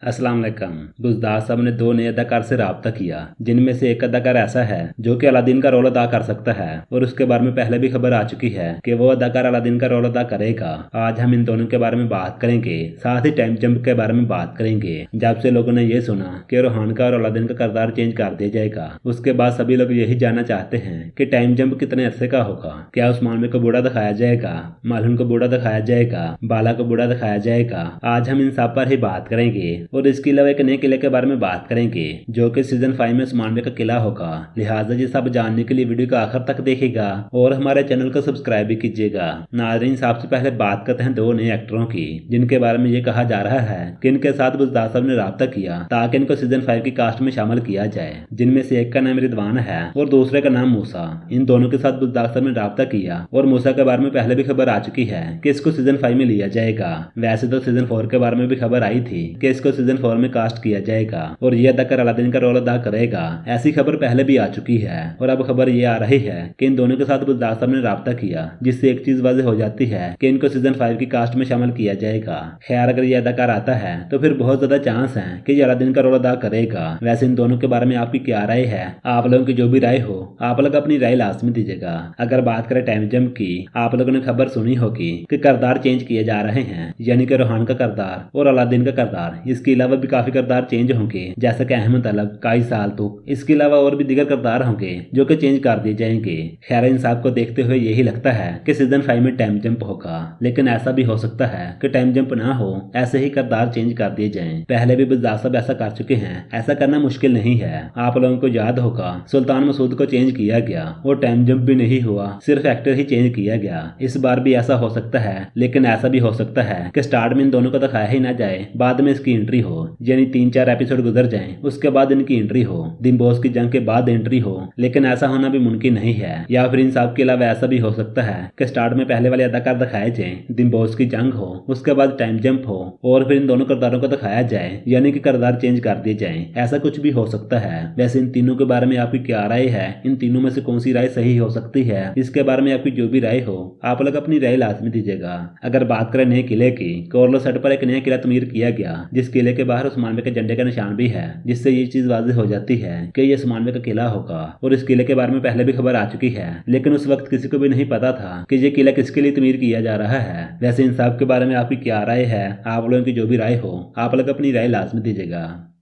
अस्सलाम वालेकुम। बुज़दार साहब ने दो नए अदाकार से राब्ता किया, जिनमें से एक अदाकार ऐसा है जो कि अलादीन का रोल अदा कर सकता है और उसके बारे में पहले भी खबर आ चुकी है कि वो अदाकार अलादीन का रोल अदा करेगा। आज हम इन दोनों के बारे में बात करेंगे, साथ ही टाइम जंप के बारे में बात करेंगे। जब से लोगों ने ये सुना कि रोहान का और अलादीन का किरदार चेंज कर दिया जाएगा, उसके बाद सभी लोग यही जानना चाहते हैं कि टाइम जंप कितने अरसे का होगा। क्या उस्मान को बूढ़ा दिखाया जाएगा, मालून को बूढ़ा दिखाया जाएगा, बाला को बूढ़ा दिखाया जाएगा। आज हम इन सब पर ही बात करेंगे और इसके अलावा एक नए किले के बारे में बात करेंगे जो कि सीजन 5 में उस्मानवे का किला होगा। लिहाजा ये सब जानने के लिए वीडियो को आखिर तक देखिएगा और हमारे चैनल को सब्सक्राइब भी कीजिएगा। नाज़रीन, सबसे पहले बात करते हैं दो नए एक्टरों की, जिनके बारे में ये कहा जा रहा है कि इनके साथ बुज़दार साहब ने राब्ता किया ताकि इनको सीजन 5 की कास्ट में शामिल किया जाए, जिनमें से एक का नाम रिदवान है और दूसरे का नाम मूसा। इन दोनों के साथ बुज़दार साहब ने राब्ता किया और मूसा के बारे में पहले भी खबर आ चुकी है कि इसको सीजन 5 में लिया जाएगा। वैसे तो सीजन 4 के बारे में भी खबर आई थी कि इसको सीजन 4 में कास्ट किया जाएगा और ये अदाकार अलादीन का रोल अदा करेगा। ऐसी खबर पहले भी आ चुकी है और अब खबर ये आ रही है कि इन दोनों के साथ बुज़दार साहब ने राब्ता किया, जिससे एक चीज वाज़ेह हो जाती है कि इनको सीजन 5 की कास्ट में शामिल किया जाएगा। खैर, अगर ये अदाकार आता है तो फिर बहुत ज्यादा चांस है कि ये अलादीन का रोल अदा करेगा। वैसे इन दोनों के बारे में आपकी क्या राय है? आप लोगों की जो भी राय हो, आप लोग अपनी राय लाजमी दीजिएगा। अगर बात करें टाइम जंप की, आप लोगों ने खबर सुनी होगी कि किरदार चेंज किए जा रहे हैं, यानी कि रोहान का किरदार और अलादीन का किरदार। इसके अलावा भी काफी किरदार चेंज होंगे, जैसे कि अहमद अलग, काई सालतुक। इसके अलावा और भी दीगर किरदार होंगे जो कि चेंज कर दिए जाएंगे। खैर, इन सब को देखते हुए यही लगता है कि सीजन 5 में टाइम जंप होगा, लेकिन ऐसा भी हो सकता है कि टाइम जंप ना हो, ऐसे ही किरदार चेंज कर दिए जाएं। पहले भी बुज़दार साहब ऐसा कर चुके हैं, ऐसा करना मुश्किल नहीं है। आप लोगों को याद होगा सुल्तान मसूद को चेंज किया गया और टाइम जंप भी नहीं हुआ, सिर्फ एक्टर ही चेंज किया गया। इस बार भी ऐसा हो सकता है, लेकिन ऐसा भी हो सकता है कि स्टार्ट में इन दोनों को दिखाया ही ना जाए, बाद में इसकी एंट्री हो, यानी 3-4 एपिसोड गुजर जाएं, उसके बाद इनकी एंट्री हो, दिन बॉस की जंग के बाद एंट्री हो। लेकिन ऐसा होना भी मुमकिन नहीं है। या फिर इन सब के अलावा ऐसा भी हो सकता है कि स्टार्ट में पहले वाले अदाकार दिखाए जाए, दिन बॉस की जंग हो, उसके बाद टाइम जंप हो और फिर इन दोनों किरदारों को दिखाया जाए, यानी कि किरदार चेंज कर दिए जाए। ऐसा कुछ भी हो सकता है। वैसे इन तीनों के बारे में आपकी क्या राय है? इन तीनों में से कौन सी राय सही हो सकती है? इसके बारे में आपकी जो भी राय हो, आप लोग अपनी राय लाजमी दीजिएगा। अगर बात करें नए किले की, कोरलो सेट पर एक नया किला तमीर किया गया, जिस किले के बाहर उस्मानवे के झंडे का निशान भी है, जिससे ये चीज वाज़ेह हो जाती है कि ये उस्मानवे का किला होगा। और इस किले के बारे में पहले भी खबर आ चुकी है, लेकिन उस वक्त किसी को भी नहीं पता था कि ये किला किसके लिए तमीर किया जा रहा है। वैसे इन सब के बारे में आपकी क्या राय है? आप लोगों की जो भी राय हो, आप लोग अपनी राय लाजमी दीजिएगा।